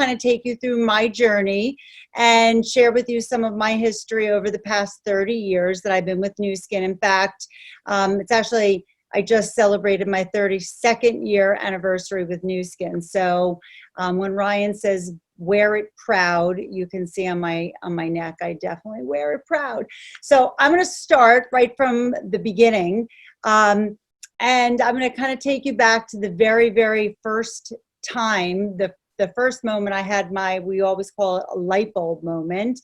kind of take you through my journey and share with you some of my history over the past 30 years that I've been with Nu Skin. In fact, it's actually, I just celebrated my 32nd year anniversary with Nu Skin. So when Ryan says wear it proud, you can see on my neck, I definitely wear it proud. So I'm going to start right from the beginning. And I'm going to kind of take you back to the very, very first time, the first moment I had we always call it a light bulb moment.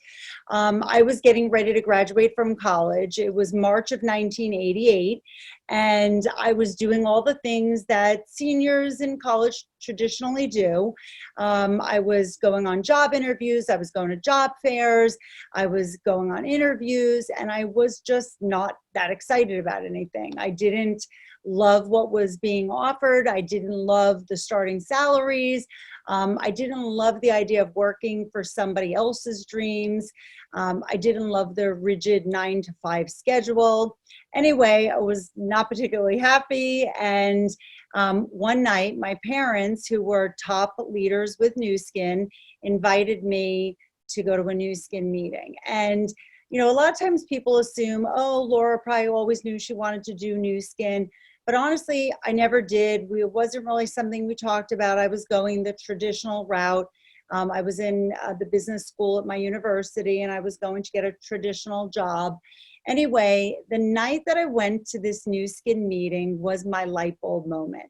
I was getting ready to graduate from college. It was March of 1988. And I was doing all the things that seniors in college traditionally do. I was going on job interviews. I was going to job fairs. I was going on interviews, and I was just not that excited about anything. I didn't love what was being offered. I didn't love the starting salaries. I didn't love the idea of working for somebody else's dreams. I didn't love the rigid 9-to-5 schedule. Anyway, I was not particularly happy. And one night, my parents, who were top leaders with Nu Skin, invited me to go to a Nu Skin meeting. And you know, a lot of times people assume, oh, Laura probably always knew she wanted to do Nu Skin. But honestly, I never did. It wasn't really something we talked about. I was going the traditional route. I was in the business school at my university, and I was going to get a traditional job. Anyway, the night that I went to this Nu Skin meeting was my light bulb moment.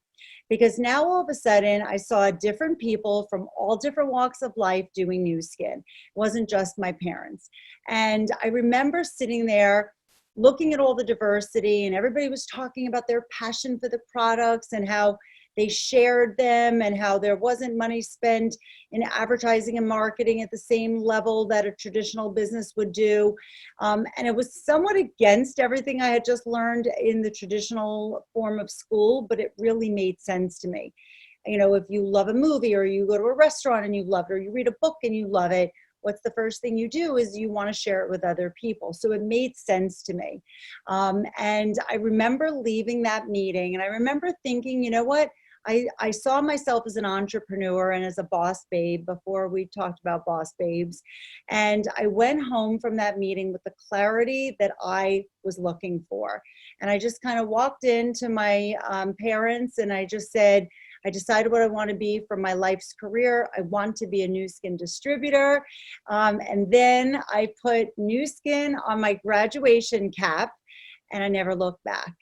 Because now all of a sudden I saw different people from all different walks of life doing Nu Skin. It wasn't just my parents. And I remember sitting there looking at all the diversity, and everybody was talking about their passion for the products and how they shared them and how there wasn't money spent in advertising and marketing at the same level that a traditional business would do. And it was somewhat against everything I had just learned in the traditional form of school, but it really made sense to me. You know, if you love a movie, or you go to a restaurant and you love it, or you read a book and you love it, what's the first thing you do is you want to share it with other people. So it made sense to me. And I remember leaving that meeting, and I remember thinking, you know what? I saw myself as an entrepreneur and as a boss babe before we talked about boss babes. And I went home from that meeting with the clarity that I was looking for. And I just kind of walked into my parents, and I just said, I decided what I want to be for my life's career. I want to be a Nu Skin distributor. And then I put Nu Skin on my graduation cap, and I never looked back.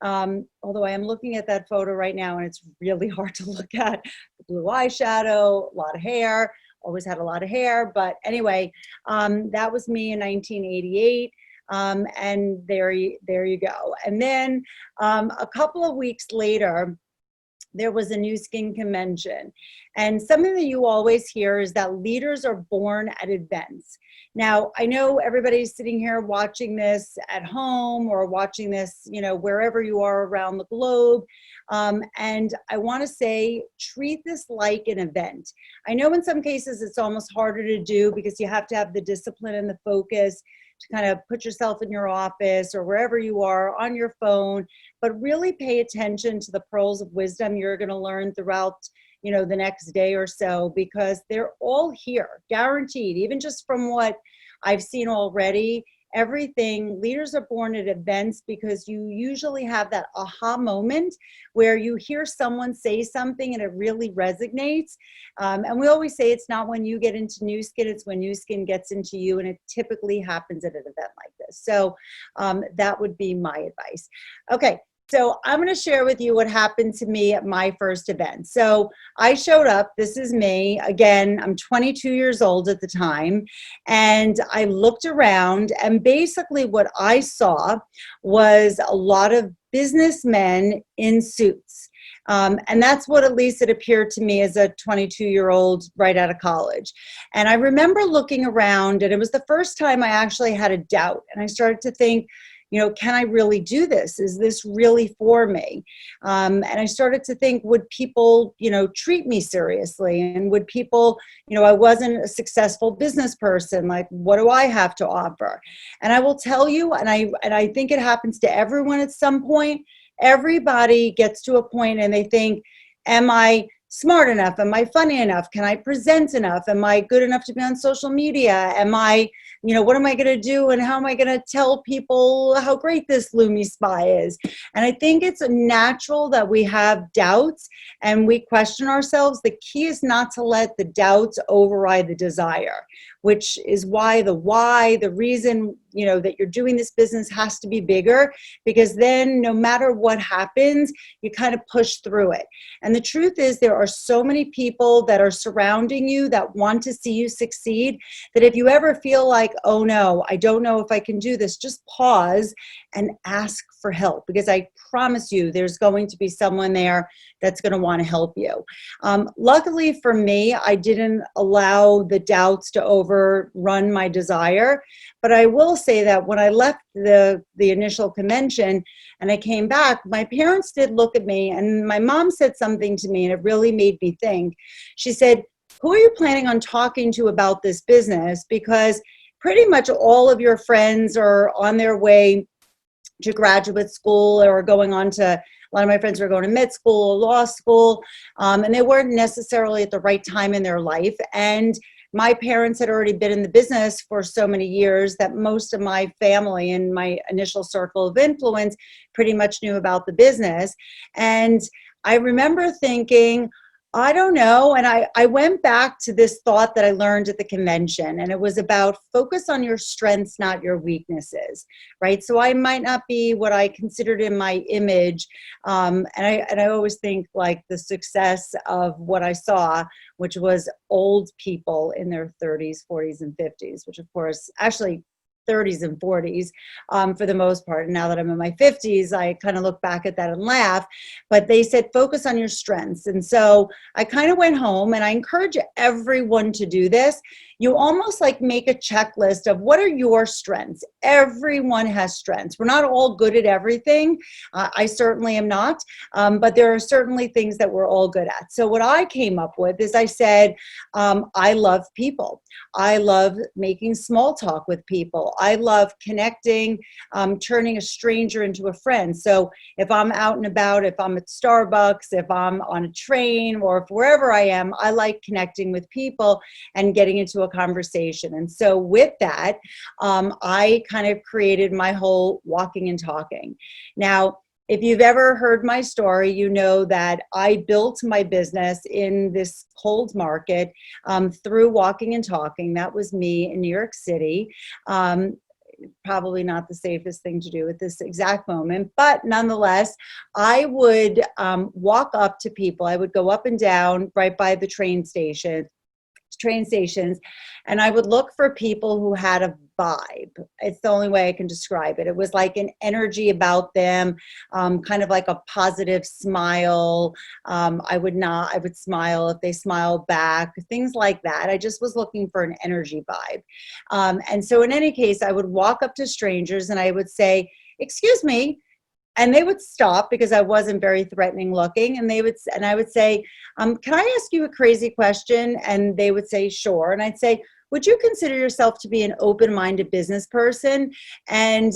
Although I am looking at that photo right now, and it's really hard to look at. The blue eyeshadow, a lot of hair, always had a lot of hair. But anyway, that was me in 1988. And there you go. And then a couple of weeks later, there was a Nu Skin convention. And something that you always hear is that leaders are born at events. Now, I know everybody's sitting here watching this at home or watching this, you know, wherever you are around the globe. And I want to say, treat this like an event. I know in some cases it's almost harder to do because you have to have the discipline and the focus to kind of put yourself in your office or wherever you are on your phone, but really pay attention to the pearls of wisdom you're going to learn throughout, you know, the next day or so, because they're all here, guaranteed. Even just from what I've seen already, everything, leaders are born at events because you usually have that aha moment where you hear someone say something and it really resonates. And we always say it's not when you get into Nu Skin, it's when Nu Skin gets into you, and it typically happens at an event like this. So that would be my advice. Okay. So I'm going to share with you what happened to me at my first event. So I showed up. This is me. Again, I'm 22 years old at the time. And I looked around, and basically what I saw was a lot of businessmen in suits. And that's what at least it appeared to me as a 22-year-old right out of college. And I remember looking around, and it was the first time I actually had a doubt. And I started to think, you know, can I really do this? Is this really for me? And I started to think, would people, you know, treat me seriously? And would people, you know, I wasn't a successful business person. Like, what do I have to offer? And I will tell you, and I think it happens to everyone at some point, everybody gets to a point and they think, am I smart enough? Am I funny enough? Can I present enough? Am I good enough to be on social media? Am I, what am I going to do? And how am I going to tell people how great this Lumi Spa is? And I think it's natural that we have doubts and we question ourselves. The key is not to let the doubts override the desire, which is why, the reason, that you're doing this business has to be bigger, because then no matter what happens, you kind of push through it. And the truth is, there are so many people that are surrounding you that want to see you succeed, that if you ever feel like, oh no, I don't know if I can do this, just pause and ask for help, because I promise you there's going to be someone there that's going to want to help you. Luckily for me, I didn't allow the doubts to overrun my desire, but I will say that when I left the initial convention and I came back, my parents did look at me, and my mom said something to me and it really made me think. She said, who are you planning on talking to about this business? Because pretty much all of your friends are on their way to graduate school or going on to, a lot of my friends were going to med school or law school, and they weren't necessarily at the right time in their life. And my parents had already been in the business for so many years that most of my family and my initial circle of influence pretty much knew about the business. And I remember thinking, I don't know. And I went back to this thought that I learned at the convention, and it was about focus on your strengths, not your weaknesses, right? So I might not be what I considered in my image. And I always think like the success of what I saw, which was old people in their 30s, 40s, and 50s, which of course, actually 30s and 40s for the most part. And now that I'm in my 50s, I kind of look back at that and laugh. But they said, focus on your strengths. And so I kind of went home, and I encourage everyone to do this. You almost like make a checklist of what are your strengths. Everyone has strengths. We're not all good at everything. I certainly am not. But there are certainly things that we're all good at. So what I came up with is I said, I love people. I love making small talk with people. I love connecting, turning a stranger into a friend. So if I'm out and about, if I'm at Starbucks, if I'm on a train, or if wherever I am, I like connecting with people and getting into a conversation. And so with that, I kind of created my whole walking and talking. Now, if you've ever heard my story, you know that I built my business in this cold market through walking and talking. That was me in New York City. Probably not the safest thing to do at this exact moment, but nonetheless, I would walk up to people. I would go up and down right by the train stations, and I would look for people who had a vibe. It's the only way I can describe it. It was like an energy about them, kind of like a positive smile. I would smile if they smiled back, things like that. I just was looking for an energy vibe. And so in any case, I would walk up to strangers and I would say, excuse me. And they would stop because I wasn't very threatening looking. And I would say, can I ask you a crazy question? And they would say, sure. And I'd say, would you consider yourself to be an open-minded business person? And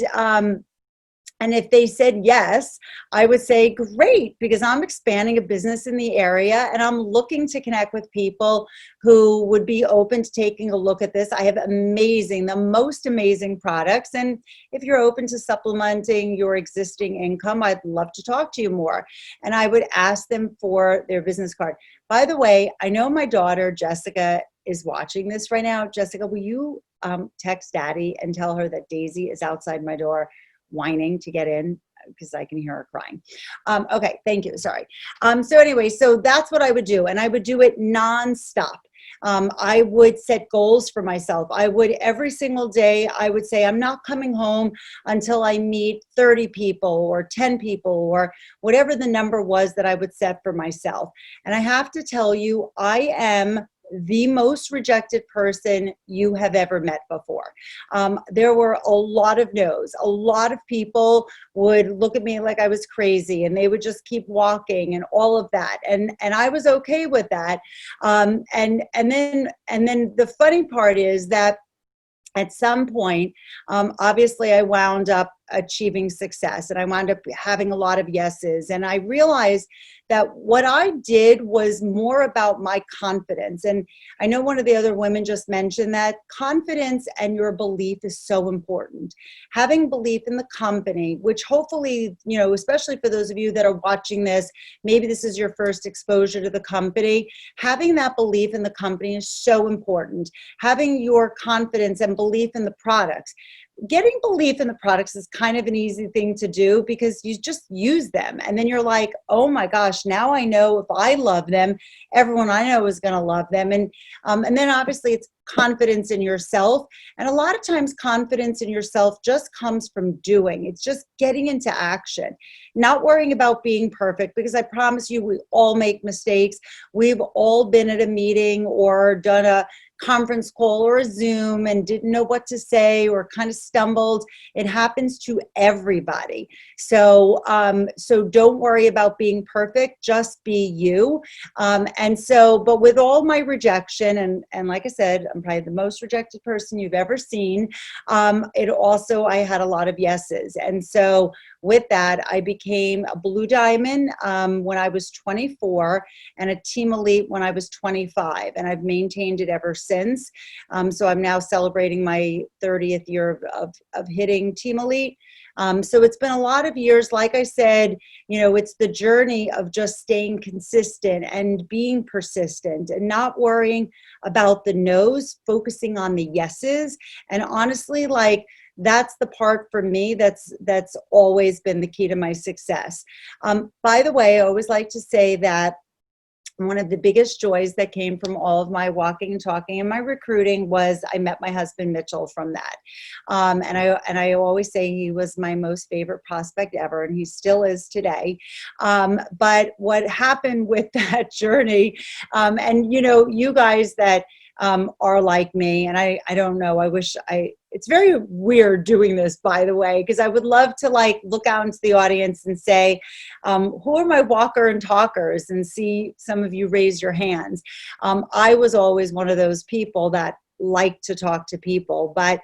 if they said yes, I would say, great, because I'm expanding a business in the area and I'm looking to connect with people who would be open to taking a look at this. I have the most amazing products. And if you're open to supplementing your existing income, I'd love to talk to you more. And I would ask them for their business card. By the way, I know my daughter, Jessica, is watching this right now. Jessica, will you text Daddy and tell her that Daisy is outside my door whining to get in, because I can hear her crying. Okay, thank you, sorry. So anyway, so that's what I would do, and I would do it nonstop. I would set goals for myself. Every single day, I would say, I'm not coming home until I meet 30 people or 10 people or whatever the number was that I would set for myself. And I have to tell you, I am the most rejected person you have ever met before. There were a lot of no's. A lot of people would look at me like I was crazy and they would just keep walking and all of that. And I was okay with that. And then the funny part is that at some point, obviously I wound up achieving success, and I wound up having a lot of yeses. And I realized that what I did was more about my confidence. And I know one of the other women just mentioned that confidence and your belief is so important. Having belief in the company, which hopefully, you know, especially for those of you that are watching this, maybe this is your first exposure to the company, having that belief in the company is so important. Having your confidence and belief in the products. Getting belief in the products is kind of an easy thing to do because you just use them. And then you're like, oh my gosh, now I know if I love them, everyone I know is going to love them. And then obviously it's confidence in yourself. And a lot of times confidence in yourself just comes from doing. It's just getting into action, not worrying about being perfect, because I promise you, we all make mistakes. We've all been at a meeting or done a conference call or a Zoom and didn't know what to say or kind of stumbled. It happens to everybody. So, so don't worry about being perfect, just be you. But with all my rejection, and like I said, I'm probably the most rejected person you've ever seen. I had a lot of yeses. And so with that, I became a blue diamond when I was 24 and a team elite when I was 25. And I've maintained it ever since. So I'm now celebrating my 30th year of hitting team elite. So it's been a lot of years. Like I said, you know, it's the journey of just staying consistent and being persistent and not worrying about the no's, focusing on the yeses. And honestly, like, that's the part for me that's always been the key to my success. By the way, I always like to say that one of the biggest joys that came from all of my walking and talking and my recruiting was I met my husband Mitchell from that. And I always say he was my most favorite prospect ever, and he still is today. But what happened with that journey, and you know, you guys that are like me, and I don't know, it's very weird doing this, by the way, because I would love to like look out into the audience and say, who are my walker and talkers, and see some of you raise your hands. I was always one of those people that liked to talk to people, but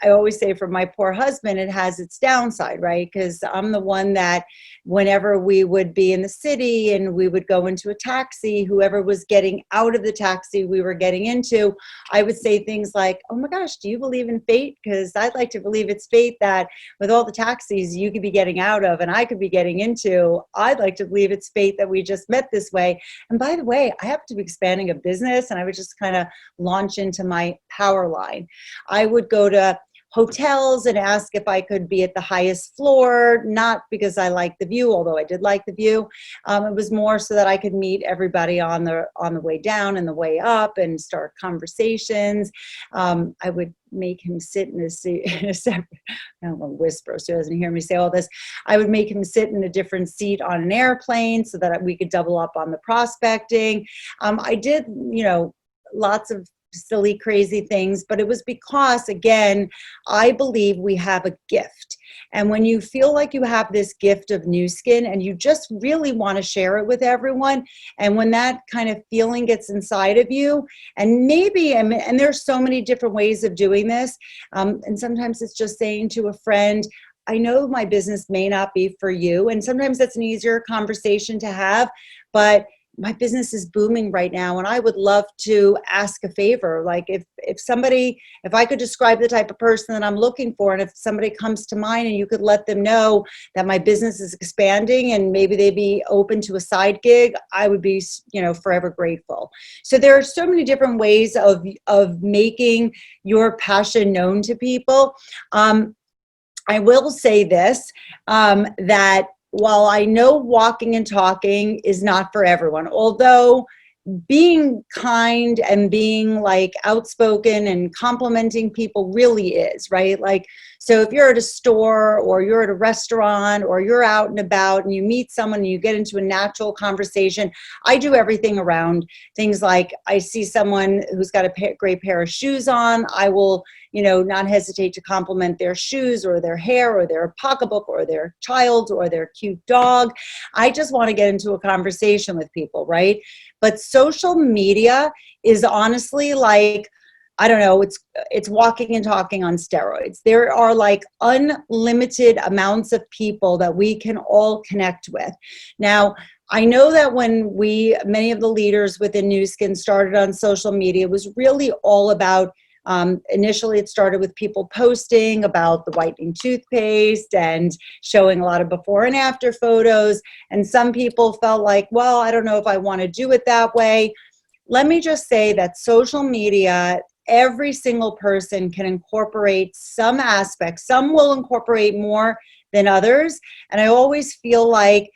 I always say for my poor husband, it has its downside, right? Because I'm the one that whenever we would be in the city and we would go into a taxi, whoever was getting out of the taxi we were getting into, I would say things like, oh my gosh, do you believe in fate? Because I'd like to believe it's fate that with all the taxis you could be getting out of and I could be getting into, I'd like to believe it's fate that we just met this way. And by the way, I happen to be expanding a business, and I would just kind of launch into my power line. I would go to hotels and ask if I could be at the highest floor, not because I liked the view, although I did like the view. It was more so that I could meet everybody on the way down and the way up and start conversations. I would make him sit in a separate, I don't want to whisper so he doesn't hear me say all this. I would make him sit in a different seat on an airplane so that we could double up on the prospecting. I did, you know, lots of silly, crazy things, but it was because, again, I believe we have a gift. And when you feel like you have this gift of new skin and you just really want to share it with everyone, and when that kind of feeling gets inside of you, and maybe, and there's so many different ways of doing this, and sometimes it's just saying to a friend, I know my business may not be for you, and sometimes that's an easier conversation to have, but my business is booming right now and I would love to ask a favor. Like if I could describe the type of person that I'm looking for, and if somebody comes to mind and you could let them know that my business is expanding and maybe they'd be open to a side gig, I would be, you know, forever grateful. So there are so many different ways of making your passion known to people. I will say this, that while I know walking and talking is not for everyone, although being kind and being like outspoken and complimenting people really is, right? Like, so if you're at a store or you're at a restaurant or you're out and about and you meet someone and you get into a natural conversation, I do everything around things like I see someone who's got a great pair of shoes on, I will, you know, not hesitate to compliment their shoes or their hair or their pocketbook or their child or their cute dog. I just want to get into a conversation with people, right? But social media is honestly like I don't know, it's walking and talking on steroids. There are like unlimited amounts of people that we can all connect with. Now, I know that when many of the leaders within Nu Skin started on social media, it was really all about, initially it started with people posting about the whitening toothpaste and showing a lot of before and after photos. And some people felt like, well, I don't know if I want to do it that way. Let me just say that social media, every single person can incorporate some aspects. Some will incorporate more than others. And I always feel like,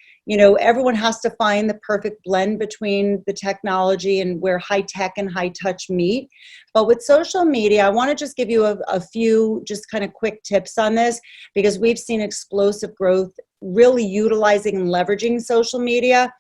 everyone has to find the perfect blend between the technology and where high tech and high touch meet. But with social media, I want to just give you a few just kind of quick tips on this, because we've seen explosive growth really utilizing and leveraging social media.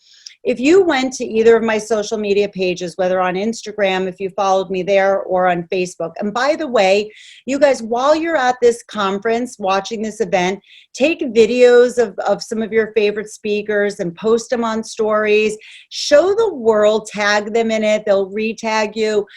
If you went to either of my social media pages, whether on Instagram, if you followed me there, or on Facebook, and by the way, you guys, while you're at this conference watching this event, take videos of some of your favorite speakers and post them on stories. Show the world, tag them in it. They'll re-tag you.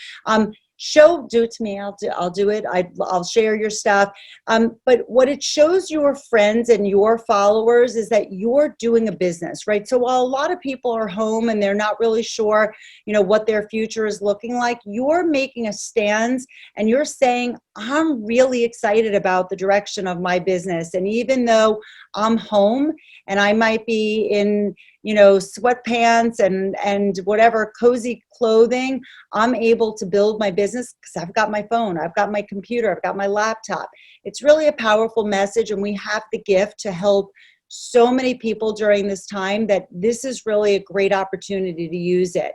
Do it to me. I'll do it. I'll share your stuff. But what it shows your friends and your followers is that you're doing a business, right? So while a lot of people are home and they're not really sure, what their future is looking like, you're making a stand and you're saying, I'm really excited about the direction of my business. And even though I'm home and I might be in, sweatpants and whatever cozy clothing, I'm able to build my business because I've got my phone, I've got my computer, I've got my laptop. It's really a powerful message, and we have the gift to help so many people during this time that this is really a great opportunity to use it.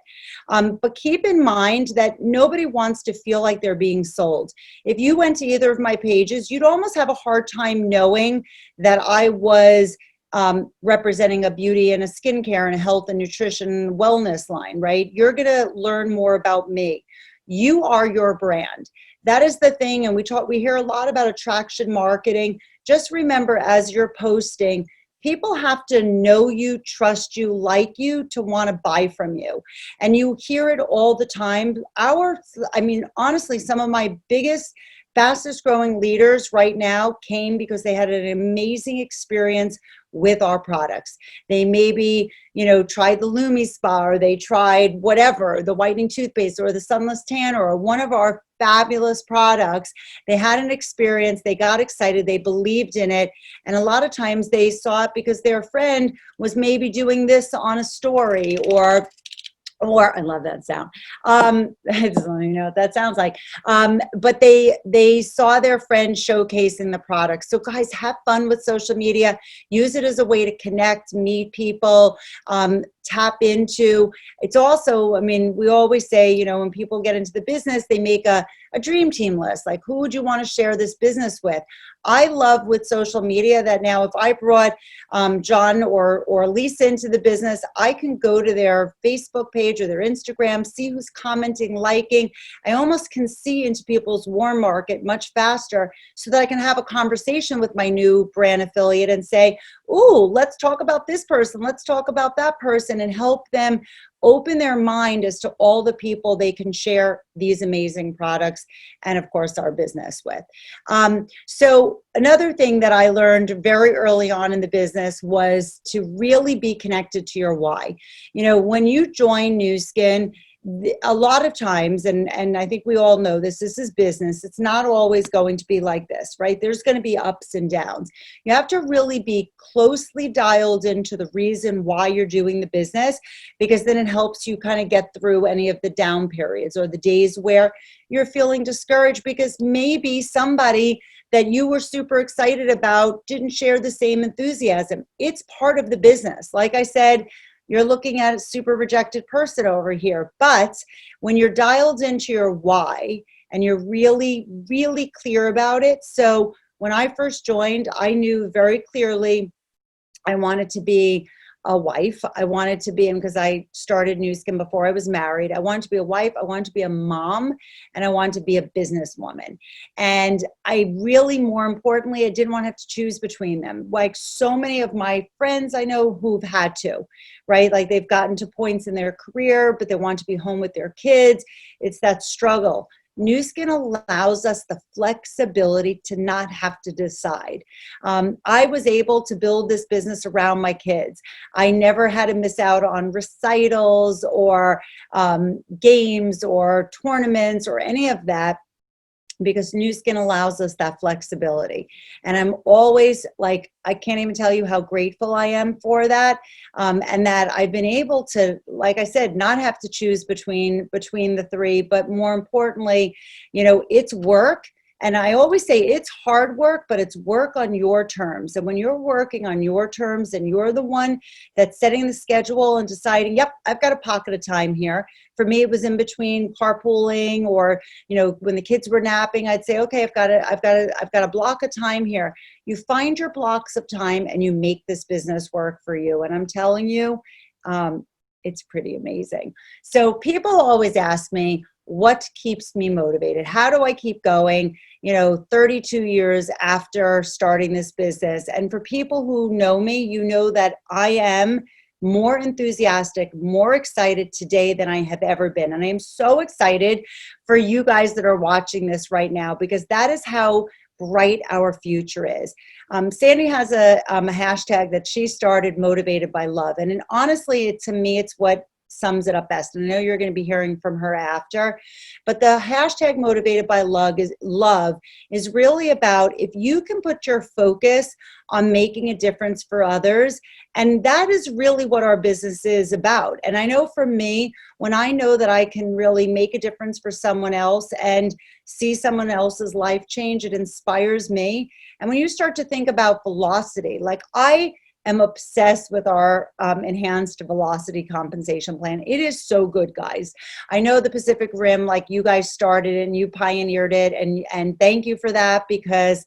But keep in mind that nobody wants to feel like they're being sold. If you went to either of my pages, you'd almost have a hard time knowing that I was representing a beauty and a skincare and a health and nutrition wellness line, right? You're going to learn more about me. You are your brand. That is the thing. And we hear a lot about attraction marketing. Just remember, as you're posting, people have to know you, trust you, like you to want to buy from you. And you hear it all the time. Honestly, some of my fastest growing leaders right now came because they had an amazing experience with our products. They maybe, tried the Lumi Spa, or they tried whatever, the whitening toothpaste or the sunless tanner or one of our fabulous products. They had an experience, they got excited, they believed in it. And a lot of times they saw it because their friend was maybe doing this on a story, or I love that sound. I just don't even know what that sounds like. But they saw their friends showcasing the product. So guys, have fun with social media. Use it as a way to connect, meet people, tap into. It's also, we always say, when people get into the business, they make a dream team list. Like, who would you want to share this business with? I love with social media that now if I brought John or Lisa into the business, I can go to their Facebook page or their Instagram, see who's commenting, liking. I almost can see into people's warm market much faster, so that I can have a conversation with my new brand affiliate and say, ooh, let's talk about this person, let's talk about that person, and help them open their mind as to all the people they can share these amazing products and, of course, our business with. So another thing that I learned very early on in the business was to really be connected to your why. When you join Nu Skin, a lot of times, and I think we all know this is business. It's not always going to be like this, right? There's going to be ups and downs. You have to really be closely dialed into the reason why you're doing the business, because then it helps you kind of get through any of the down periods or the days where you're feeling discouraged because maybe somebody that you were super excited about didn't share the same enthusiasm. It's part of the business. Like I said, you're looking at a super rejected person over here. But when you're dialed into your why and you're really, really clear about it. So when I first joined, I knew very clearly I wanted to be a wife. I wanted to be, because I started Nu Skin before I was married. I wanted to be a wife. I wanted to be a mom, and I wanted to be a businesswoman. And I really, more importantly, I didn't want to have to choose between them. Like so many of my friends I know who've had to, right? Like they've gotten to points in their career, but they want to be home with their kids. It's that struggle. Nu Skin allows us the flexibility to not have to decide. I was able to build this business around my kids. I never had to miss out on recitals or games or tournaments or any of that, because Nu Skin allows us that flexibility. And I'm always like, I can't even tell you how grateful I am for that. And that I've been able to, like I said, not have to choose between the three, but more importantly, you know, it's work. And I always say it's hard work, but it's work on your terms. And when you're working on your terms and you're the one that's setting the schedule and deciding, yep, I've got a pocket of time here. For me, it was in between carpooling, or, you know, when the kids were napping, I'd say, okay, I've got a block of time here. You find your blocks of time and you make this business work for you. And I'm telling you, it's pretty amazing. So people always ask me, what keeps me motivated? How do I keep going, you know, 32 years after starting this business? And for people who know me, you know that I am more enthusiastic, more excited today than I have ever been. And I am so excited for you guys that are watching this right now, because that is how bright our future is. Sandy has a hashtag that she started, Motivated by Love. And honestly, to me, it's what sums it up best. And I know you're going to be hearing from her after, but the hashtag Motivated by Love is really about, if you can put your focus on making a difference for others, and that is really what our business is about. And I know for me, when I know that I can really make a difference for someone else and see someone else's life change, it inspires me. And when you start to think about velocity, like I am obsessed with our enhanced velocity compensation plan. It is so good, guys. I know the Pacific Rim, like you guys started and you pioneered it, and thank you for that, because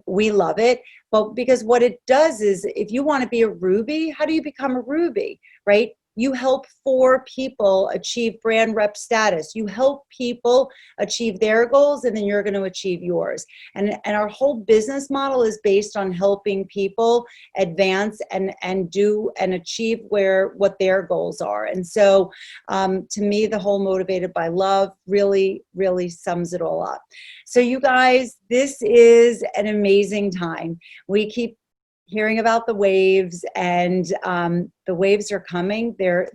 we love it. But because what it does is, if you want to be a Ruby, how do you become a Ruby, right? You help 4 people achieve brand rep status. You help people achieve their goals, and then you're going to achieve yours. And our whole business model is based on helping people advance and do and achieve what their goals are. And so to me, the whole Motivated by Love really, really sums it all up. So you guys, this is an amazing time. We keep hearing about the waves, and the waves are coming. They're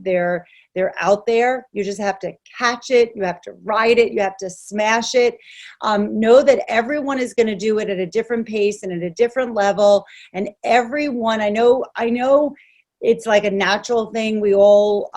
out there. You just have to catch it. You have to ride it. You have to smash it. Know that everyone is going to do it at a different pace and at a different level. And everyone, I know it's like a natural thing. We all,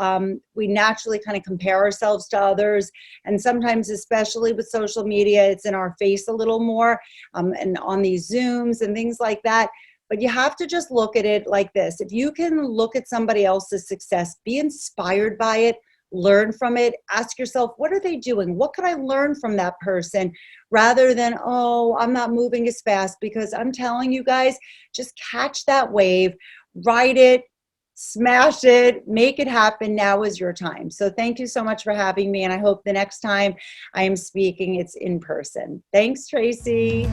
we naturally kind of compare ourselves to others. And sometimes, especially with social media, it's in our face a little more, and on these Zooms and things like that. But you have to just look at it like this. If you can look at somebody else's success, be inspired by it, learn from it, ask yourself, what are they doing? What can I learn from that person? Rather than, oh, I'm not moving as fast. Because I'm telling you guys, just catch that wave, ride it, smash it, make it happen. Now is your time. So thank you so much for having me. And I hope the next time I am speaking, it's in person. Thanks, Tracy.